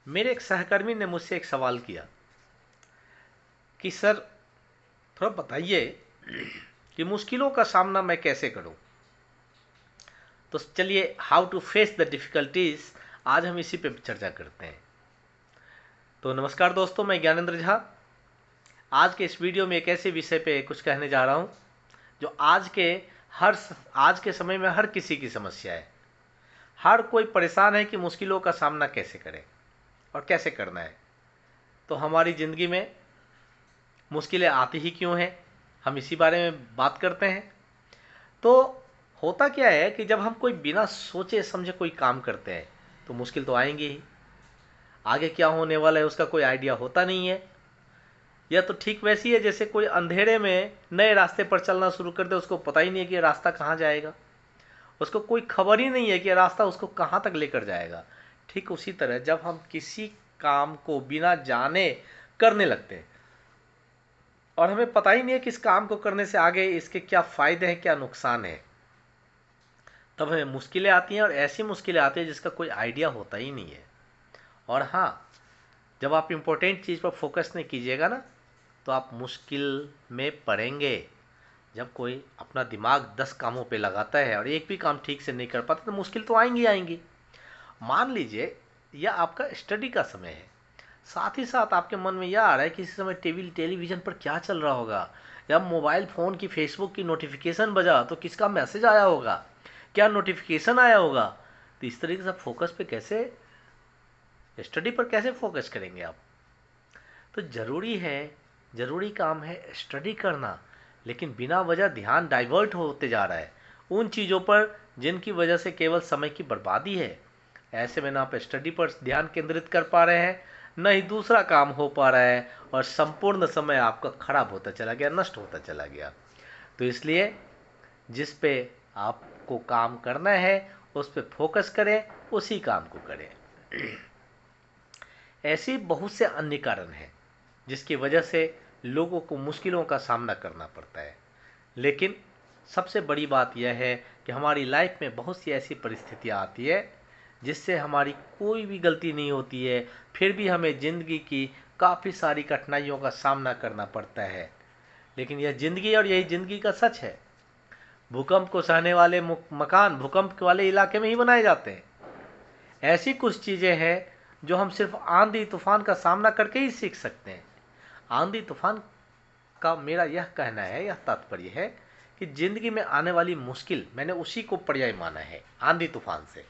मेरे एक सहकर्मी ने मुझसे एक सवाल किया कि सर थोड़ा बताइए कि मुश्किलों का सामना मैं कैसे करूं। तो चलिए, how to face the difficulties, आज हम इसी पे चर्चा करते हैं। तो नमस्कार दोस्तों, मैं ज्ञानेंद्र झा आज के इस वीडियो में एक ऐसे विषय पे कुछ कहने जा रहा हूं जो हर आज के समय में हर किसी की समस्या है। हर कोई परेशान है कि मुश्किलों का सामना कैसे करें और कैसे करना है। तो हमारी ज़िंदगी में मुश्किलें आती ही क्यों हैं, हम इसी बारे में बात करते हैं। तो होता क्या है कि जब हम कोई बिना सोचे समझे कोई काम करते हैं तो मुश्किल तो आएंगी ही। आगे क्या होने वाला है उसका कोई आइडिया होता नहीं है। यह तो ठीक वैसी है जैसे कोई अंधेरे में नए रास्ते पर चलना शुरू कर दे, उसको पता ही नहीं है कि रास्ता कहाँ जाएगा, उसको कोई खबर ही नहीं है कि रास्ता उसको कहाँ तक लेकर जाएगा। ठीक उसी तरह जब हम किसी काम को बिना जाने करने लगते हैं और हमें पता ही नहीं है कि इस काम को करने से आगे इसके क्या फ़ायदे हैं, क्या नुकसान है, तब हमें मुश्किलें आती हैं। और ऐसी मुश्किलें आती हैं जिसका कोई आइडिया होता ही नहीं है। और हाँ, जब आप इम्पोर्टेंट चीज़ पर फोकस नहीं कीजिएगा ना, तो आप मुश्किल में पड़ेंगे। जब कोई अपना दिमाग 10 कामों पे लगाता है और एक भी काम ठीक से नहीं कर पाता तो मुश्किल तो आएंगी आएंगी। मान लीजिए यह आपका स्टडी का समय है, साथ ही साथ आपके मन में यह आ रहा है कि इस समय टेलीविज़न पर क्या चल रहा होगा, या मोबाइल फ़ोन की फेसबुक की नोटिफिकेशन बजा तो किसका मैसेज आया होगा, क्या नोटिफिकेशन आया होगा। तो इस तरीके से फोकस पे कैसे, स्टडी पर कैसे फोकस करेंगे आप। तो ज़रूरी काम है स्टडी करना, लेकिन बिना वजह ध्यान डाइवर्ट होते जा रहा है उन चीज़ों पर जिनकी वजह से केवल समय की बर्बादी है। ऐसे में ना आप स्टडी पर ध्यान केंद्रित कर पा रहे हैं, न ही दूसरा काम हो पा रहा है, और संपूर्ण समय आपका खराब होता चला गया, नष्ट होता चला गया। तो इसलिए जिस पे आपको काम करना है उस पे फोकस करें, उसी काम को करें। ऐसी बहुत से अन्य कारण हैं जिसकी वजह से लोगों को मुश्किलों का सामना करना पड़ता है, लेकिन सबसे बड़ी बात यह है कि हमारी लाइफ में बहुत सी ऐसी परिस्थितियाँ आती है जिससे हमारी कोई भी गलती नहीं होती है, फिर भी हमें ज़िंदगी की काफ़ी सारी कठिनाइयों का सामना करना पड़ता है। लेकिन यह ज़िंदगी और यही ज़िंदगी का सच है। भूकंप को सहने वाले मकान भूकंप वाले इलाके में ही बनाए जाते हैं। ऐसी कुछ चीज़ें हैं जो हम सिर्फ आंधी तूफान का सामना करके ही सीख सकते हैं। आंधी तूफान का मेरा यह कहना है, यह तात्पर्य है कि ज़िंदगी में आने वाली मुश्किल मैंने उसी को पर्याय माना है, आंधी तूफान से।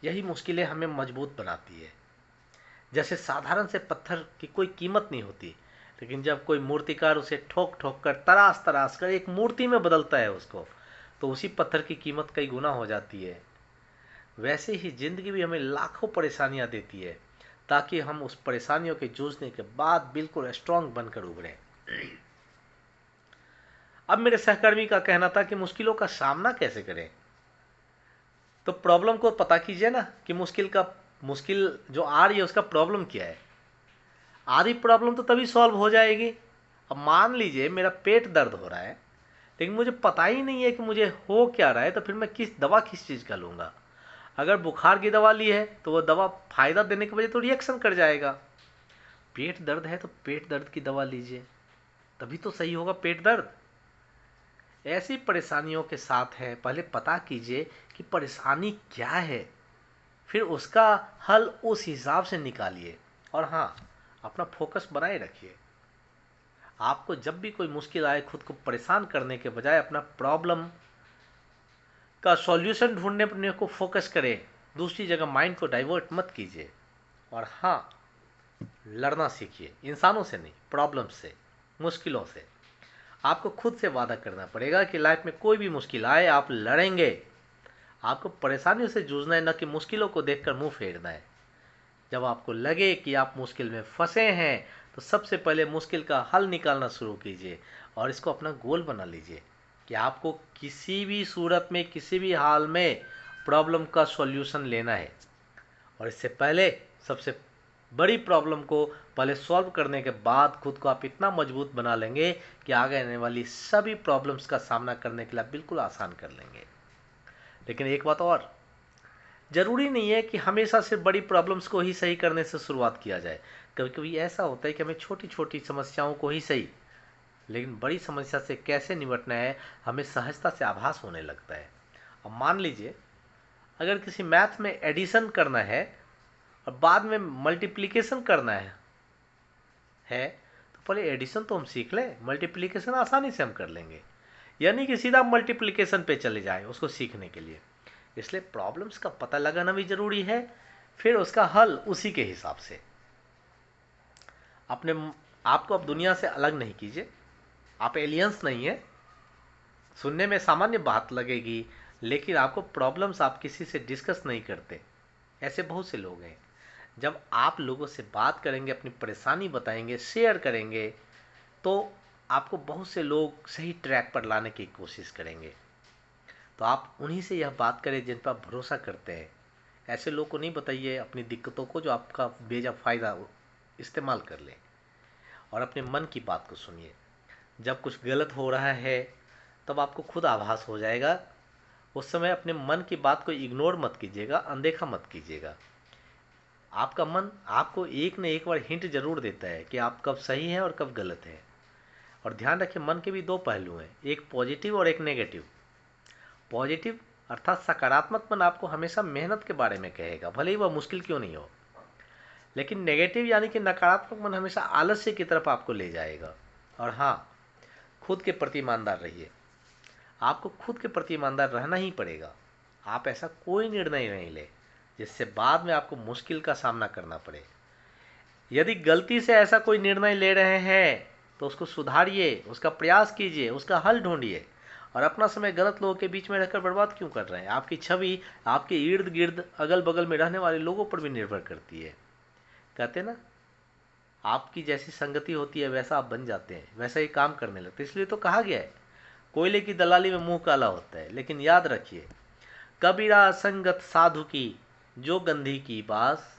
यही मुश्किलें हमें मजबूत बनाती है। जैसे साधारण से पत्थर की कोई कीमत नहीं होती, लेकिन जब कोई मूर्तिकार उसे ठोक ठोक कर तराश तराश कर एक मूर्ति में बदलता है उसको, तो उसी पत्थर की कीमत कई गुना हो जाती है। वैसे ही ज़िंदगी भी हमें लाखों परेशानियां देती है, ताकि हम उस परेशानियों के जूझने के बाद बिल्कुल स्ट्रांग बनकर उभरें। अब मेरे सहकर्मी का कहना था कि मुश्किलों का सामना कैसे करें। तो प्रॉब्लम को पता कीजिए ना कि मुश्किल जो आ रही है उसका प्रॉब्लम क्या है। आधी प्रॉब्लम तो तभी सॉल्व हो जाएगी। अब मान लीजिए मेरा पेट दर्द हो रहा है, लेकिन मुझे पता ही नहीं है कि मुझे हो क्या रहा है, तो फिर मैं किस चीज़ का लूँगा। अगर बुखार की दवा ली है तो वो दवा फ़ायदा देने के बजाय तो रिएक्शन कर जाएगा। पेट दर्द है तो पेट दर्द की दवा लीजिए, तभी तो सही होगा पेट दर्द। ऐसी परेशानियों के साथ है, पहले पता कीजिए कि परेशानी क्या है, फिर उसका हल उस हिसाब से निकालिए। और हाँ, अपना फोकस बनाए रखिए। आपको जब भी कोई मुश्किल आए, खुद को परेशान करने के बजाय अपना प्रॉब्लम का सॉल्यूशन ढूंढने को फोकस करें, दूसरी जगह माइंड को डाइवर्ट मत कीजिए। और हाँ, लड़ना सीखिए, इंसानों से नहीं, प्रॉब्लम से, मुश्किलों से। आपको खुद से वादा करना पड़ेगा कि लाइफ में कोई भी मुश्किल आए आप लड़ेंगे। आपको परेशानियों से जूझना है, न कि मुश्किलों को देखकर मुंह फेरना है। जब आपको लगे कि आप मुश्किल में फंसे हैं तो सबसे पहले मुश्किल का हल निकालना शुरू कीजिए और इसको अपना गोल बना लीजिए कि आपको किसी भी सूरत में, किसी भी हाल में प्रॉब्लम का सॉल्यूशन लेना है। और इससे पहले सबसे बड़ी प्रॉब्लम को पहले सॉल्व करने के बाद खुद को आप इतना मजबूत बना लेंगे कि आगे आने वाली सभी प्रॉब्लम्स का सामना करने के लिए आप बिल्कुल आसान कर लेंगे। लेकिन एक बात और, जरूरी नहीं है कि हमेशा से बड़ी प्रॉब्लम्स को ही सही करने से शुरुआत किया जाए। कभी कभी ऐसा होता है कि हमें छोटी छोटी समस्याओं को ही सही, लेकिन बड़ी समस्या से कैसे निपटना है हमें सहजता से आभास होने लगता है। अब मान लीजिए अगर किसी मैथ में एडिशन करना है और बाद में मल्टीप्लिकेशन करना है तो पहले एडिशन तो हम सीख लें, मल्टीप्लिकेशन आसानी से हम कर लेंगे। यानी कि सीधा मल्टीप्लिकेशन पे चले जाए उसको सीखने के लिए। इसलिए प्रॉब्लम्स का पता लगाना भी जरूरी है, फिर उसका हल उसी के हिसाब से। अपने आपको अब दुनिया से अलग नहीं कीजिए, आप एलियंस नहीं है। सुनने में सामान्य बात लगेगी, लेकिन आपको प्रॉब्लम्स आप किसी से डिस्कस नहीं करते, ऐसे बहुत से लोग हैं। जब आप लोगों से बात करेंगे, अपनी परेशानी बताएंगे, शेयर करेंगे, तो आपको बहुत से लोग सही ट्रैक पर लाने की कोशिश करेंगे। तो आप उन्हीं से यह बात करें जिन पर आप भरोसा करते हैं। ऐसे लोग को नहीं बताइए अपनी दिक्कतों को जो आपका बेजा फ़ायदा इस्तेमाल कर ले। और अपने मन की बात को सुनिए। जब कुछ गलत हो रहा है तब आपको खुद आभास हो जाएगा। उस समय अपने मन की बात को इग्नोर मत कीजिएगा, अनदेखा मत कीजिएगा। आपका मन आपको एक न एक बार हिंट जरूर देता है कि आप कब सही हैं और कब गलत हैं। और ध्यान रखिए, मन के भी दो पहलू हैं, एक पॉजिटिव और एक नेगेटिव। पॉजिटिव अर्थात सकारात्मक मन आपको हमेशा मेहनत के बारे में कहेगा, भले ही वह मुश्किल क्यों नहीं हो। लेकिन नेगेटिव यानी कि नकारात्मक मन हमेशा आलस्य की तरफ आपको ले जाएगा। और हाँ, खुद के प्रति ईमानदार रहिए। आपको खुद के प्रति ईमानदार रहना ही पड़ेगा। आप ऐसा कोई निर्णय नहीं ले जिससे बाद में आपको मुश्किल का सामना करना पड़े। यदि गलती से ऐसा कोई निर्णय ले रहे हैं तो उसको सुधारिए, उसका प्रयास कीजिए, उसका हल ढूंढिए। और अपना समय गलत लोगों के बीच में रहकर बर्बाद क्यों कर रहे हैं? आपकी छवि आपके इर्द गिर्द अगल बगल में रहने वाले लोगों पर भी निर्भर करती है। कहते ना, आपकी जैसी संगति होती है वैसा आप बन जाते हैं, वैसा ही काम करने लगते हैं। इसलिए तो कहा गया है, कोयले की दलाली में मुंह काला होता है। लेकिन याद रखिए, कबीरा संगत साधु की जो गंधी की बास,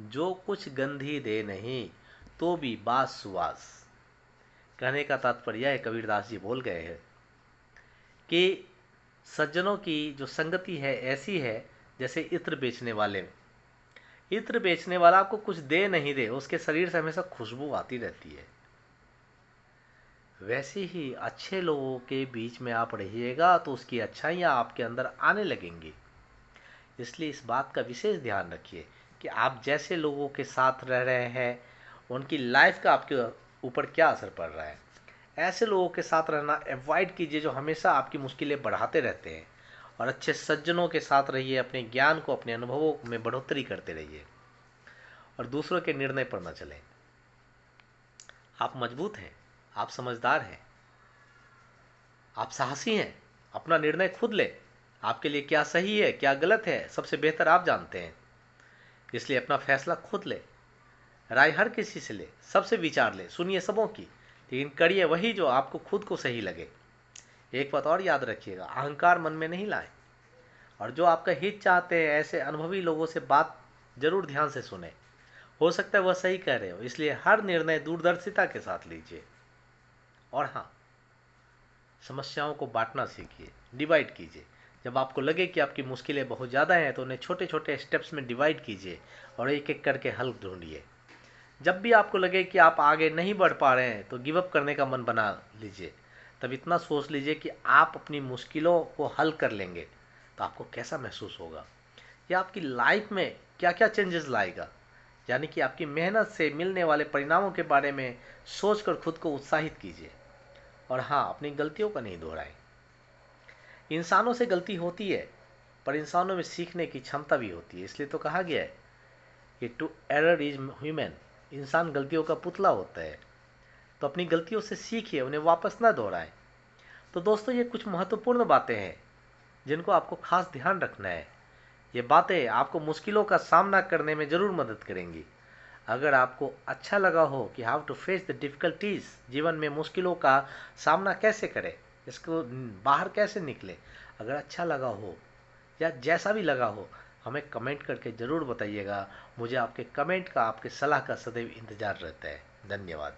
जो कुछ गंधी दे नहीं तो भी बास सुवास। कहने का तात्पर्य है, कबीरदास जी बोल गए हैं कि सज्जनों की जो संगति है ऐसी है जैसे इत्र बेचने वाले। इत्र बेचने वाला आपको कुछ दे नहीं दे, उसके शरीर से हमेशा खुशबू आती रहती है। वैसे ही अच्छे लोगों के बीच में आप रहिएगा तो उसकी अच्छाइयाँ आपके अंदर आने लगेंगी। इसलिए इस बात का विशेष ध्यान रखिए कि आप जैसे लोगों के साथ रह रहे हैं उनकी लाइफ का आपके ऊपर क्या असर पड़ रहा है। ऐसे लोगों के साथ रहना अवॉइड कीजिए जो हमेशा आपकी मुश्किलें बढ़ाते रहते हैं। और अच्छे सज्जनों के साथ रहिए, अपने ज्ञान को, अपने अनुभवों में बढ़ोतरी करते रहिए और दूसरों के निर्णय पर न चलें। आप मजबूत हैं, आप समझदार हैं, आप साहसी हैं। अपना निर्णय खुद ले। आपके लिए क्या सही है क्या गलत है सबसे बेहतर आप जानते हैं। इसलिए अपना फैसला खुद ले। राय हर किसी से ले, सबसे विचार ले, सुनिए सबों की, लेकिन करिए वही जो आपको खुद को सही लगे। एक बात और याद रखिएगा, अहंकार मन में नहीं लाएं। और जो आपका हित चाहते हैं ऐसे अनुभवी लोगों से बात जरूर ध्यान से सुने। हो सकता है वह सही कह रहे हो, इसलिए हर निर्णय दूरदर्शिता के साथ लीजिए। और हाँ, समस्याओं को बांटना सीखिए, डिवाइड कीजिए। जब आपको लगे कि आपकी मुश्किलें बहुत ज़्यादा हैं तो उन्हें छोटे छोटे स्टेप्स में डिवाइड कीजिए और एक एक करके हल ढूंढिए। जब भी आपको लगे कि आप आगे नहीं बढ़ पा रहे हैं तो गिव अप करने का मन बना लीजिए। तब इतना सोच लीजिए कि आप अपनी मुश्किलों को हल कर लेंगे तो आपको कैसा महसूस होगा, या आपकी लाइफ में क्या क्या चेंजेस लाएगा। यानी कि आपकी मेहनत से मिलने वाले परिणामों के बारे में सोचकर खुद को उत्साहित कीजिए। और हाँ, अपनी गलतियों का नहीं दोहराएं। इंसानों से गलती होती है, पर इंसानों में सीखने की क्षमता भी होती है। इसलिए तो कहा गया है कि टू एरर इज ह्यूमन। इंसान गलतियों का पुतला होता है। तो अपनी गलतियों से सीखिए, उन्हें वापस ना दोहराएं। तो दोस्तों, ये कुछ महत्वपूर्ण बातें हैं जिनको आपको खास ध्यान रखना है। ये बातें आपको मुश्किलों का सामना करने में ज़रूर मदद करेंगी। अगर आपको अच्छा लगा हो कि how to face the difficulties, जीवन में मुश्किलों का सामना कैसे करें, इसको बाहर कैसे निकले, अगर अच्छा लगा हो या जैसा भी लगा हो, हमें कमेंट करके ज़रूर बताइएगा। मुझे आपके कमेंट का, आपके सलाह का सदैव इंतज़ार रहता है। धन्यवाद।